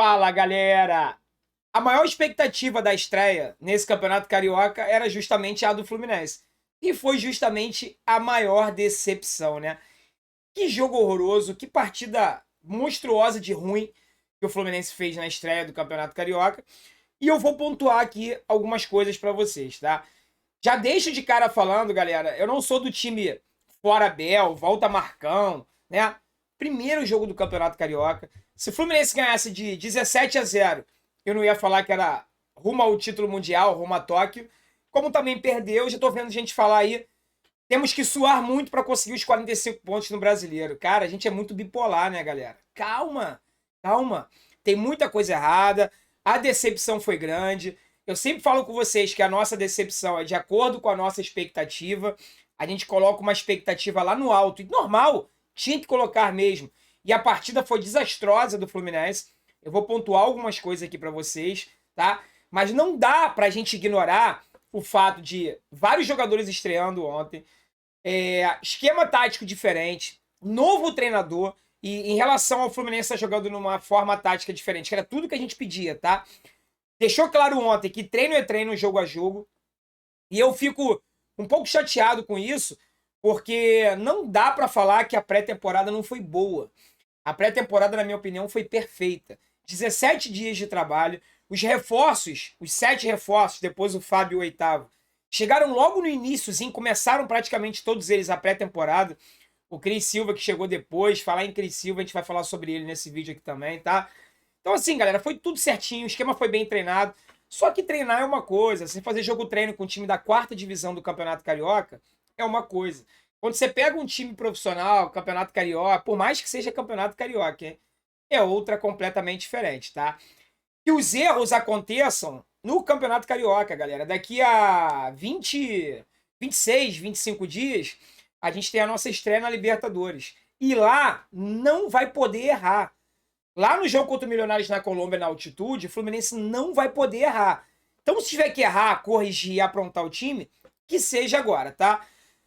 Fala, galera! A maior expectativa da estreia nesse Campeonato Carioca era justamente a do Fluminense. E foi justamente a maior decepção, né? Que jogo horroroso, que partida monstruosa de ruim que o Fluminense fez na estreia do Campeonato Carioca. E eu vou pontuar aqui algumas coisas para vocês, tá? Já deixo de cara falando, galera, eu não sou do time fora Bel, volta Marcão, né? Primeiro jogo do Campeonato Carioca. Se o Fluminense ganhasse de 17-0, eu não ia falar que era rumo ao título mundial, rumo a Tóquio. Como também perdeu, já tô vendo gente falar aí, temos que suar muito para conseguir os 45 pontos no Brasileiro. Cara, a gente é muito bipolar, né, galera? Calma, calma. Tem muita coisa errada, a decepção foi grande. Eu sempre falo com vocês que a nossa decepção é de acordo com a nossa expectativa. A gente coloca uma expectativa lá no alto. E normal, tinha que colocar mesmo. E a partida foi desastrosa do Fluminense. Eu vou pontuar algumas coisas aqui para vocês, tá? Mas não dá pra gente ignorar o fato de vários jogadores estreando ontem, esquema tático diferente, novo treinador, e em relação ao Fluminense estar jogando numa forma tática diferente, que era tudo que a gente pedia, tá? Deixou claro ontem que treino é treino, jogo a jogo, e eu fico um pouco chateado com isso, porque não dá pra falar que a pré-temporada não foi boa. A pré-temporada, na minha opinião, foi perfeita. 17 dias de trabalho, os reforços, os 7 reforços, depois o Fábio o oitavo, chegaram logo no iníciozinho, começaram praticamente todos eles a pré-temporada. O Cris Silva que chegou depois, falar em Cris Silva, a gente vai falar sobre ele nesse vídeo aqui também, tá? Então assim, galera, foi tudo certinho, o esquema foi bem treinado. Só que treinar é uma coisa, você fazer jogo treino com o time da 4ª divisão do Campeonato Carioca é uma coisa. Quando você pega um time profissional, Campeonato Carioca, por mais que seja Campeonato Carioca, hein, é outra completamente diferente, tá? Que os erros aconteçam no Campeonato Carioca, galera. Daqui a 26, 25 dias, a gente tem a nossa estreia na Libertadores. E lá não vai poder errar. Lá no jogo contra o Milionários na Colômbia, na altitude, o Fluminense não vai poder errar. Então, se tiver que errar, corrigir e aprontar o time, que seja agora, tá?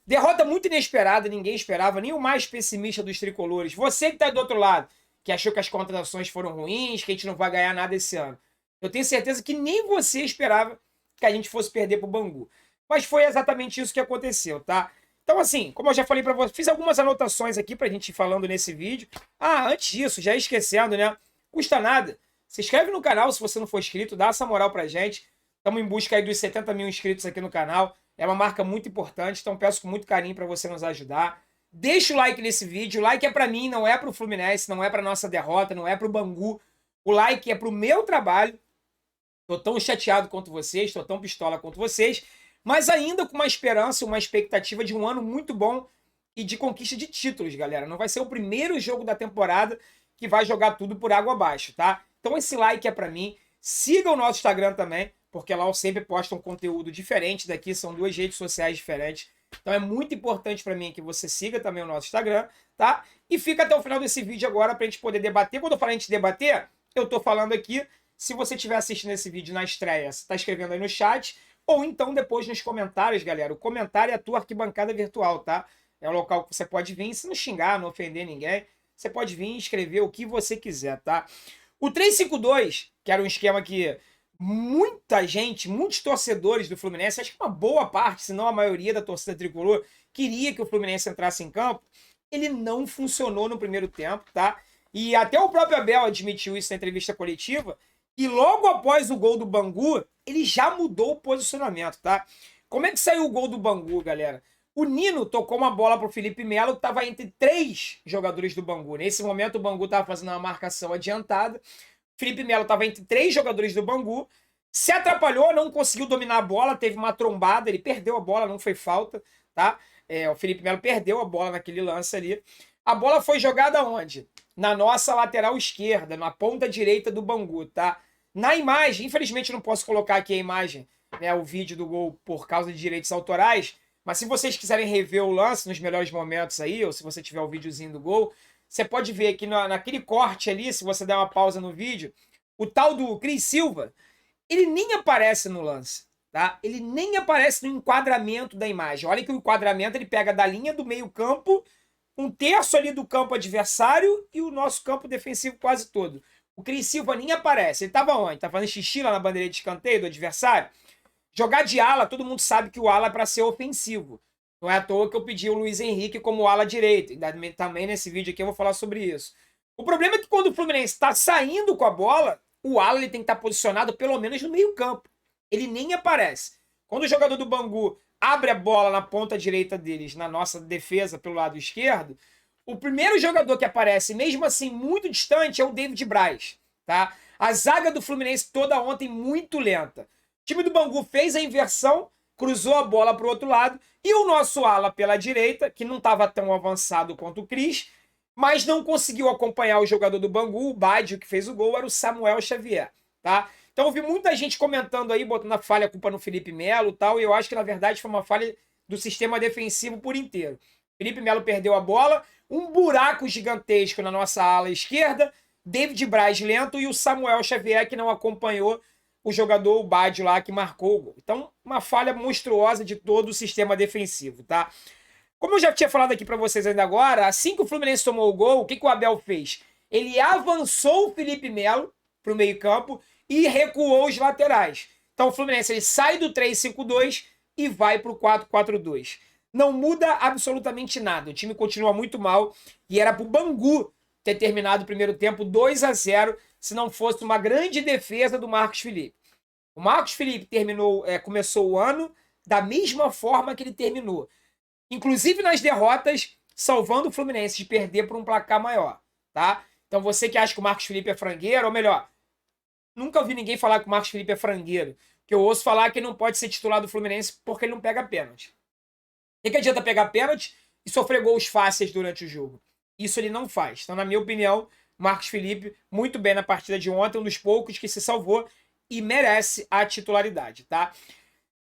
Derrota muito inesperada, ninguém esperava, nem o mais pessimista dos tricolores. Você que tá do outro lado, que achou que as contratações foram ruins, que a gente não vai ganhar nada esse ano. Eu tenho certeza que nem você esperava que a gente fosse perder pro Bangu. Mas foi exatamente isso que aconteceu, tá? Então, assim, como eu já falei pra você, fiz algumas anotações aqui pra gente ir falando nesse vídeo. Ah, antes disso, já esquecendo, né? Custa nada. Se inscreve no canal se você não for inscrito, dá essa moral pra gente. Estamos em busca aí dos 70 mil inscritos aqui no canal. É uma marca muito importante, então peço com muito carinho para você nos ajudar. Deixa o like nesse vídeo. O like é para mim, não é para o Fluminense, não é para nossa derrota, não é para o Bangu. O like é para o meu trabalho. Tô tão chateado quanto vocês, tô tão pistola quanto vocês, mas ainda com uma esperança, uma expectativa de um ano muito bom e de conquista de títulos, galera. Não vai ser o primeiro jogo da temporada que vai jogar tudo por água abaixo, tá? Então esse like é para mim. Siga o nosso Instagram também, porque lá eu sempre posto um conteúdo diferente daqui, são 2 redes sociais diferentes. Então é muito importante para mim que você siga também o nosso Instagram, tá? E fica até o final desse vídeo agora pra gente poder debater. Quando eu falo a gente debater, eu tô falando aqui, se você estiver assistindo esse vídeo na estreia, você tá escrevendo aí no chat, ou então depois nos comentários, galera. O comentário é a tua arquibancada virtual, tá? É um local que você pode vir, se não xingar, não ofender ninguém, você pode vir e escrever o que você quiser, tá? O 352, que era um esquema que muita gente, muitos torcedores do Fluminense, acho que uma boa parte, se não a maioria da torcida tricolor, queria que o Fluminense entrasse em campo. Ele não funcionou no primeiro tempo, tá? E até o próprio Abel admitiu isso na entrevista coletiva. E logo após o gol do Bangu, ele já mudou o posicionamento, tá? Como é que saiu o gol do Bangu, galera? O Nino tocou uma bola pro Felipe Melo, que estava entre 3 jogadores do Bangu. Nesse momento, o Bangu estava fazendo uma marcação adiantada. Felipe Melo estava entre 3 jogadores do Bangu, se atrapalhou, não conseguiu dominar a bola, teve uma trombada, ele perdeu a bola, não foi falta, tá? O Felipe Melo perdeu a bola naquele lance ali. A bola foi jogada onde? Na nossa lateral esquerda, na ponta direita do Bangu, tá? Na imagem, infelizmente eu não posso colocar aqui a imagem, né, o vídeo do gol por causa de direitos autorais, mas se vocês quiserem rever o lance nos melhores momentos aí, ou se você tiver o videozinho do gol, você pode ver aqui naquele corte ali, se você der uma pausa no vídeo, o tal do Cris Silva, ele nem aparece no lance, tá? Ele nem aparece no enquadramento da imagem. Olha que o enquadramento ele pega da linha do meio campo, um terço ali do campo adversário e o nosso campo defensivo quase todo. O Cris Silva nem aparece. Ele tava onde? Tá fazendo xixi lá na bandeira de escanteio do adversário? Jogar de ala, todo mundo sabe que o ala é para ser ofensivo. Não é à toa que eu pedi o Luiz Henrique como ala direito. E também nesse vídeo aqui eu vou falar sobre isso. O problema é que quando o Fluminense está saindo com a bola, o ala ele tem que estar posicionado pelo menos no meio campo. Ele nem aparece. Quando o jogador do Bangu abre a bola na ponta direita deles, na nossa defesa pelo lado esquerdo, o primeiro jogador que aparece, mesmo assim muito distante, é o David Braz. Tá? A zaga do Fluminense toda ontem muito lenta. O time do Bangu fez a inversão, cruzou a bola para o outro lado, e o nosso ala pela direita, que não estava tão avançado quanto o Cris, mas não conseguiu acompanhar o jogador do Bangu, o Badio, que fez o gol, era o Samuel Xavier. Tá? Então eu vi muita gente comentando aí, botando a falha, a culpa no Felipe Melo e tal, e eu acho que na verdade foi uma falha do sistema defensivo por inteiro. Felipe Melo perdeu a bola, um buraco gigantesco na nossa ala esquerda, David Braz lento e o Samuel Xavier que não acompanhou o jogador, o Badio lá, que marcou o gol. Então, uma falha monstruosa de todo o sistema defensivo, tá? Como eu já tinha falado aqui para vocês ainda agora, assim que o Fluminense tomou o gol, o que o Abel fez? Ele avançou o Felipe Melo para o meio-campo e recuou os laterais. Então o Fluminense ele sai do 3-5-2 e vai para o 4-4-2. Não muda absolutamente nada. O time continua muito mal e era para o Bangu ter terminado o primeiro tempo 2-0 se não fosse uma grande defesa do Marcos Felipe. O Marcos Felipe começou o ano da mesma forma que ele terminou. Inclusive nas derrotas, salvando o Fluminense de perder por um placar maior. Tá? Então você que acha que o Marcos Felipe é frangueiro, ou melhor, nunca ouvi ninguém falar que o Marcos Felipe é frangueiro. Que eu ouço falar que ele não pode ser titular do Fluminense porque ele não pega pênalti. O que adianta pegar pênalti e sofrer gols fáceis durante o jogo? Isso ele não faz. Então, na minha opinião, Marcos Felipe, muito bem na partida de ontem, um dos poucos que se salvou e merece a titularidade, tá?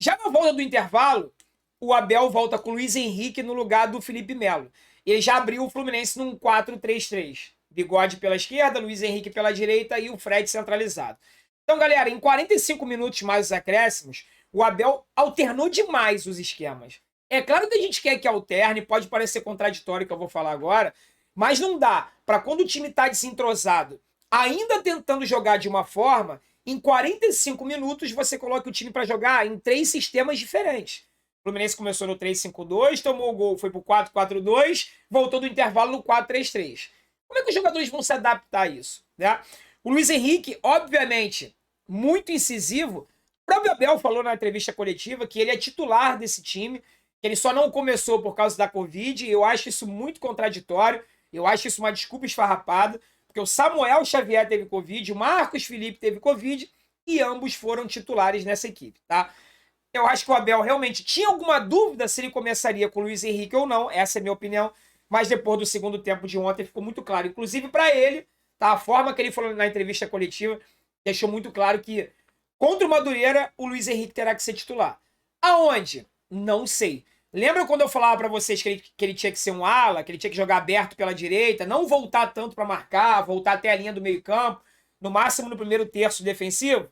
Já na volta do intervalo, o Abel volta com o Luiz Henrique no lugar do Felipe Melo. Ele já abriu o Fluminense num 4-3-3. Bigode pela esquerda, Luiz Henrique pela direita e o Fred centralizado. Então, galera, em 45 minutos mais os acréscimos, o Abel alternou demais os esquemas. É claro que a gente quer que alterne, pode parecer contraditório o que eu vou falar agora, mas não dá para quando o time está desentrosado, ainda tentando jogar de uma forma, em 45 minutos você coloca o time para jogar em 3 sistemas diferentes. O Fluminense começou no 3-5-2, tomou o gol, foi pro 4-4-2, voltou do intervalo no 4-3-3. Como é que os jogadores vão se adaptar a isso? Né? O Luiz Henrique, obviamente, muito incisivo. O próprio Abel falou na entrevista coletiva que ele é titular desse time, que ele só não começou por causa da Covid, e eu acho isso muito contraditório, eu acho isso uma desculpa esfarrapada, porque o Samuel Xavier teve Covid, o Marcos Felipe teve Covid, e ambos foram titulares nessa equipe, tá? Eu acho que o Abel realmente tinha alguma dúvida se ele começaria com o Luiz Henrique ou não, essa é a minha opinião, mas depois do segundo tempo de ontem ficou muito claro, inclusive para ele, tá? A forma que ele falou na entrevista coletiva deixou muito claro que contra o Madureira, o Luiz Henrique terá que ser titular. Aonde? Não sei. Lembra quando eu falava para vocês que ele tinha que ser um ala, que ele tinha que jogar aberto pela direita, não voltar tanto para marcar, voltar até a linha do meio campo, no máximo no primeiro terço defensivo?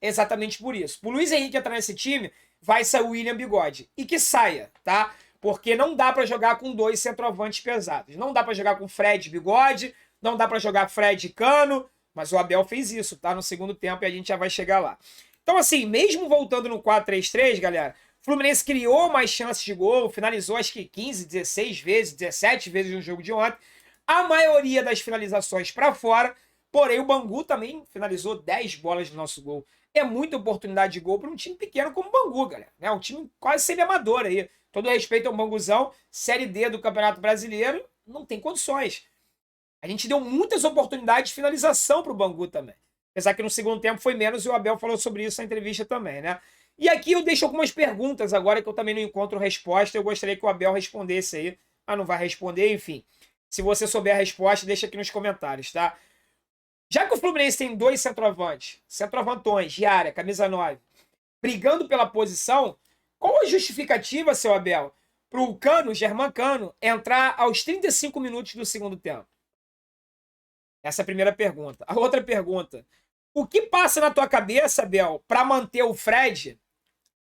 Exatamente por isso. Pro Luiz Henrique entrar nesse time, vai sair o William Bigode. E que saia, tá? Porque não dá para jogar com 2 centroavantes pesados. Não dá para jogar com Fred e Bigode, não dá para jogar Fred e Cano, mas o Abel fez isso, tá? No segundo tempo e a gente já vai chegar lá. Então, assim, mesmo voltando no 4-3-3, galera, o Fluminense criou mais chances de gol, finalizou acho que 15, 16 vezes, 17 vezes no jogo de ontem. A maioria das finalizações para fora, porém o Bangu também finalizou 10 bolas no nosso gol. É muita oportunidade de gol para um time pequeno como o Bangu, galera. É um time quase semi-amador aí. Todo respeito ao Banguzão, Série D do Campeonato Brasileiro, não tem condições. A gente deu muitas oportunidades de finalização para o Bangu também. Apesar que no segundo tempo foi menos e o Abel falou sobre isso na entrevista também, né? E aqui eu deixo algumas perguntas agora que eu também não encontro resposta. Eu gostaria que o Abel respondesse aí. Ah, não vai responder, enfim. Se você souber a resposta, deixa aqui nos comentários, tá? Já que o Fluminense tem 2 centroavantões de área, camisa 9, brigando pela posição, qual a justificativa, seu Abel, para o Cano, Germán Cano, entrar aos 35 minutos do segundo tempo? Essa é a primeira pergunta. A outra pergunta, o que passa na tua cabeça, Abel, para manter o Fred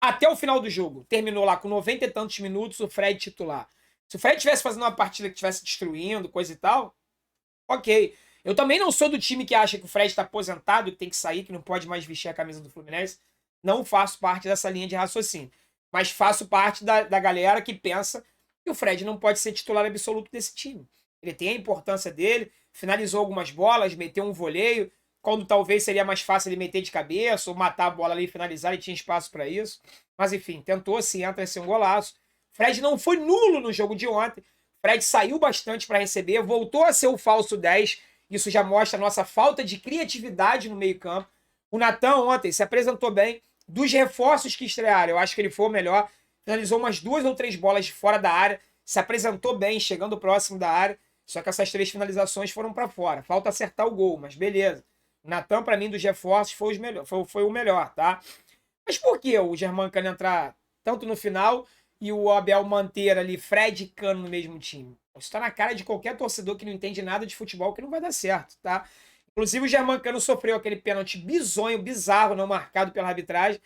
até o final do jogo? Terminou lá com 90 e tantos minutos, o Fred titular. Se o Fred estivesse fazendo uma partida que estivesse destruindo, coisa e tal, ok. Eu também não sou do time que acha que o Fred está aposentado, que tem que sair, que não pode mais vestir a camisa do Fluminense. Não faço parte dessa linha de raciocínio. Mas faço parte da galera que pensa que o Fred não pode ser titular absoluto desse time. Ele tem a importância dele, finalizou algumas bolas, meteu um voleio, quando talvez seria mais fácil ele meter de cabeça ou matar a bola ali e finalizar, ele tinha espaço para isso. Mas enfim, tentou, se entra esse um golaço. Fred não foi nulo no jogo de ontem. Fred saiu bastante para receber, voltou a ser o falso 10. Isso já mostra a nossa falta de criatividade no meio-campo. O Natan ontem se apresentou bem. Dos reforços que estrearam, eu acho que ele foi o melhor. Finalizou umas 2 ou 3 bolas de fora da área. Se apresentou bem, chegando próximo da área. Só que essas 3 finalizações foram para fora. Falta acertar o gol, mas beleza. O Natan, para mim, dos reforços, foi o melhor, tá? Mas por que o Germancano entrar tanto no final e o Abel manter ali Fred e Cano no mesmo time? Isso tá na cara de qualquer torcedor que não entende nada de futebol que não vai dar certo, tá? Inclusive o Germancano sofreu aquele pênalti bizonho, bizarro, não marcado pela arbitragem.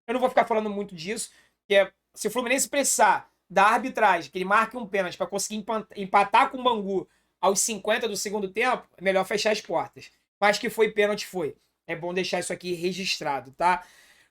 Eu não vou ficar falando muito disso, porque se o Fluminense precisar da arbitragem, que ele marque um pênalti para conseguir empatar com o Bangu aos 50 do segundo tempo, é melhor fechar as portas. Mas que foi pênalti, foi. É bom deixar isso aqui registrado, tá?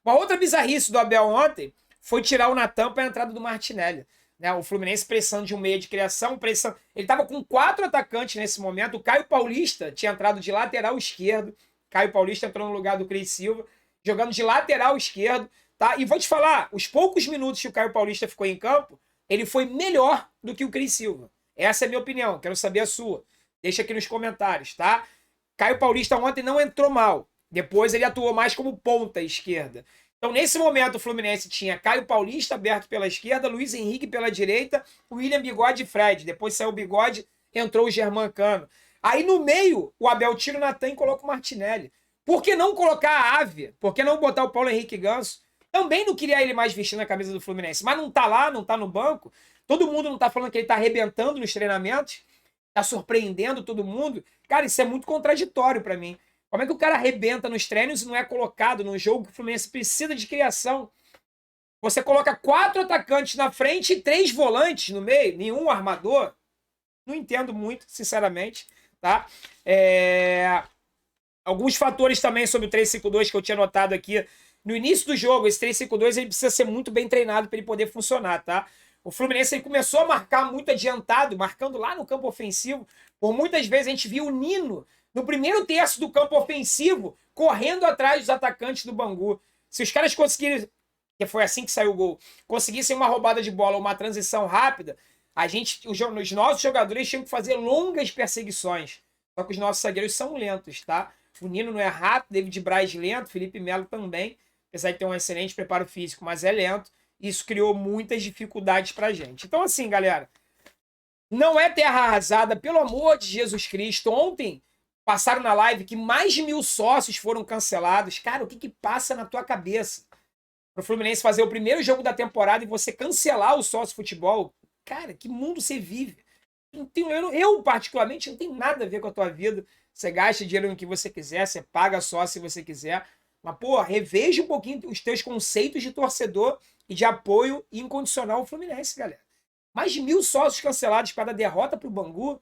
Uma outra bizarrice do Abel ontem foi tirar o Natan para a entrada do Martinelli. Né? O Fluminense pressando de um meio de criação, pressão. Ele estava com 4 atacantes nesse momento. O Caio Paulista tinha entrado de lateral esquerdo. Caio Paulista entrou no lugar do Cris Silva, jogando de lateral esquerdo. Tá? E vou te falar, os poucos minutos que o Caio Paulista ficou em campo, ele foi melhor do que o Cris Silva. Essa é a minha opinião, quero saber a sua. Deixa aqui nos comentários, tá? Caio Paulista ontem não entrou mal. Depois ele atuou mais como ponta esquerda. Então, nesse momento, o Fluminense tinha Caio Paulista aberto pela esquerda, Luiz Henrique pela direita, William Bigode e Fred. Depois saiu o Bigode, entrou o Germancano. Aí, no meio, o Abel tira o Natan e coloca o Martinelli. Por que não colocar a Ave? Por que não botar o Paulo Henrique Ganso? Também não queria ele mais vestindo a camisa do Fluminense, mas não tá lá, não tá no banco. Todo mundo não tá falando que ele tá arrebentando nos treinamentos, tá surpreendendo todo mundo. Cara, isso é muito contraditório para mim. Como é que o cara arrebenta nos treinos e não é colocado num jogo que o Fluminense precisa de criação? Você coloca 4 atacantes na frente e 3 volantes no meio, nenhum armador. Não entendo muito, sinceramente, tá? Alguns fatores também sobre o 3-5-2 que eu tinha notado aqui. No início do jogo, esse 3-5-2 ele precisa ser muito bem treinado para ele poder funcionar, tá? O Fluminense ele começou a marcar muito adiantado, marcando lá no campo ofensivo. Por muitas vezes a gente viu o Nino no primeiro terço do campo ofensivo, correndo atrás dos atacantes do Bangu. Se os caras conseguirem, que foi assim que saiu o gol, conseguissem uma roubada de bola, uma transição rápida, os nossos jogadores tinham que fazer longas perseguições. Só que os nossos zagueiros são lentos, tá? O Nino não é rápido, David Braz lento, Felipe Melo também, apesar de ter um excelente preparo físico, mas é lento. Isso criou muitas dificuldades pra gente. Então, assim, galera, não é terra arrasada, pelo amor de Jesus Cristo. Ontem passaram na live que mais de 1.000 sócios foram cancelados. Cara, o que passa na tua cabeça? Pro Fluminense fazer o primeiro jogo da temporada e você cancelar o sócio futebol? Cara, que mundo você vive? Eu, particularmente, não tenho nada a ver com a tua vida. Você gasta dinheiro no que você quiser, você paga sócio se você quiser. Mas, pô, reveja um pouquinho os teus conceitos de torcedor e de apoio incondicional ao Fluminense, galera. Mais de 1.000 sócios cancelados para a derrota pro Bangu.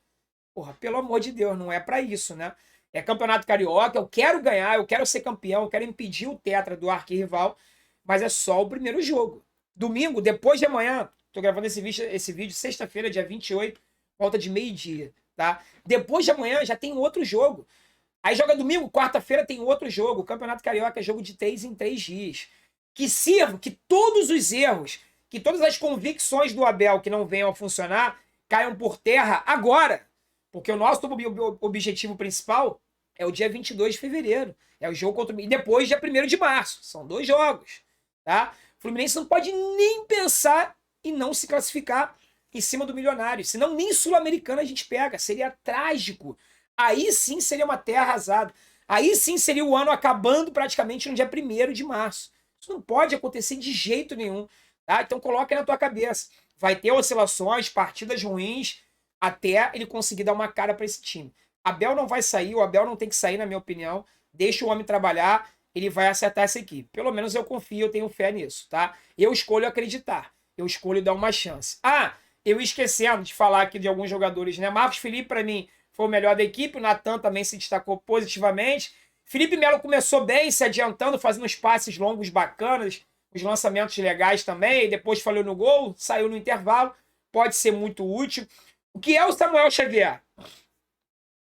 Porra, pelo amor de Deus, não é para isso, né? É campeonato carioca, eu quero ganhar, eu quero ser campeão, eu quero impedir o tetra do arquirrival, mas é só o primeiro jogo. Domingo, depois de amanhã, tô gravando esse vídeo sexta-feira, dia 28, volta de meio-dia, tá? Depois de amanhã já tem outro jogo. Aí joga domingo, quarta-feira tem outro jogo. O campeonato carioca é jogo de 3 em 3 dias. Que sirva, que todos os erros, que todas as convicções do Abel que não venham a funcionar, caiam por terra agora. Porque o nosso objetivo principal é o dia 22 de fevereiro. É o jogo contra o... E depois, dia 1º de março. São 2 jogos. Tá? O Fluminense não pode nem pensar em não se classificar em cima do Milionário. Senão nem Sul-Americana a gente pega. Seria trágico. Aí sim seria uma terra arrasada. Aí sim seria o ano acabando praticamente no dia 1º de março. Isso não pode acontecer de jeito nenhum. Tá? Então coloca aí na tua cabeça. Vai ter oscilações, partidas ruins, até ele conseguir dar uma cara para esse time. Abel não vai sair, o Abel não tem que sair, na minha opinião. Deixa o homem trabalhar, ele vai acertar essa equipe. Pelo menos eu confio, eu tenho fé nisso, tá? Eu escolho acreditar. Eu escolho dar uma chance. Eu esquecendo de falar aqui de alguns jogadores, né? Marcos Felipe, para mim, foi o melhor da equipe. O Natan também se destacou positivamente. Felipe Melo começou bem, se adiantando, fazendo uns passes longos bacanas, os lançamentos legais também. Depois falhou no gol, saiu no intervalo. Pode ser muito útil. O que é o Samuel Xavier?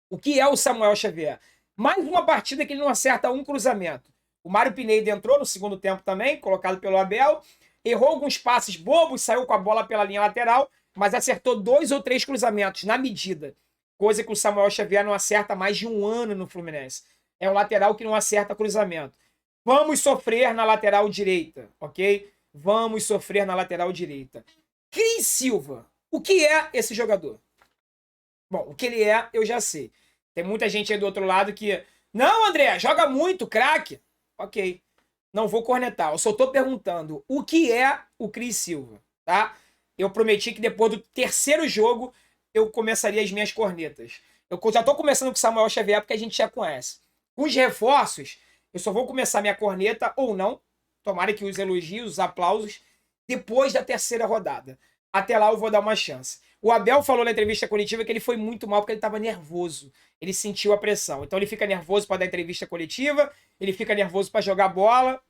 O que é o Samuel Xavier? Mais uma partida que ele não acerta um cruzamento. O Mário Pineda entrou no segundo tempo também, colocado pelo Abel. Errou alguns passes bobos, saiu com a bola pela linha lateral, mas acertou 2 ou 3 cruzamentos na medida. Coisa que o Samuel Xavier não acerta há mais de um ano no Fluminense. É um lateral que não acerta cruzamento. Vamos sofrer na lateral direita, ok? Vamos sofrer na lateral direita. Cris Silva. O que é esse jogador? Bom, o que ele é, eu já sei. Tem muita gente aí do outro lado que... Não, André, joga muito, craque. Ok. Não vou cornetar. Eu só tô perguntando o que é o Cris Silva, tá? Eu prometi que depois do terceiro jogo eu começaria as minhas cornetas. Eu já tô começando com o Samuel Xavier porque a gente já conhece. Com os reforços, eu só vou começar minha corneta ou não. Tomara que os elogios, os aplausos, depois da terceira rodada. Até lá eu vou dar uma chance. O Abel falou na entrevista coletiva que ele foi muito mal porque ele estava nervoso. Ele sentiu a pressão. Então ele fica nervoso para dar entrevista coletiva, ele fica nervoso para jogar bola.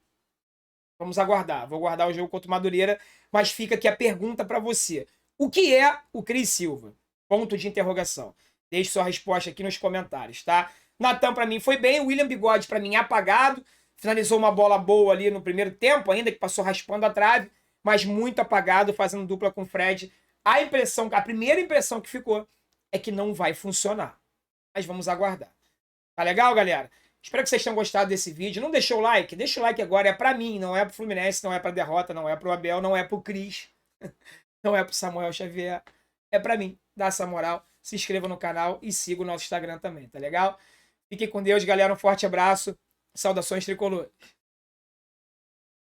Vamos aguardar. Vou guardar o jogo contra o Madureira, mas fica aqui a pergunta para você. O que é o Cris Silva? Ponto de interrogação. Deixe sua resposta aqui nos comentários, tá? Natan para mim foi bem, o William Bigode para mim apagado. Finalizou uma bola boa ali no primeiro tempo, ainda que passou raspando a trave, mas muito apagado, fazendo dupla com o Fred. A primeira impressão que ficou é que não vai funcionar. Mas vamos aguardar. Tá legal, galera? Espero que vocês tenham gostado desse vídeo. Não deixou o like? Deixa o like agora. É pra mim, não é pro Fluminense, não é pra derrota, não é pro Abel, não é pro Cris, não é pro Samuel Xavier. É pra mim. Dá essa moral. Se inscreva no canal e siga o nosso Instagram também, tá legal? Fiquem com Deus, galera. Um forte abraço. Saudações tricolores.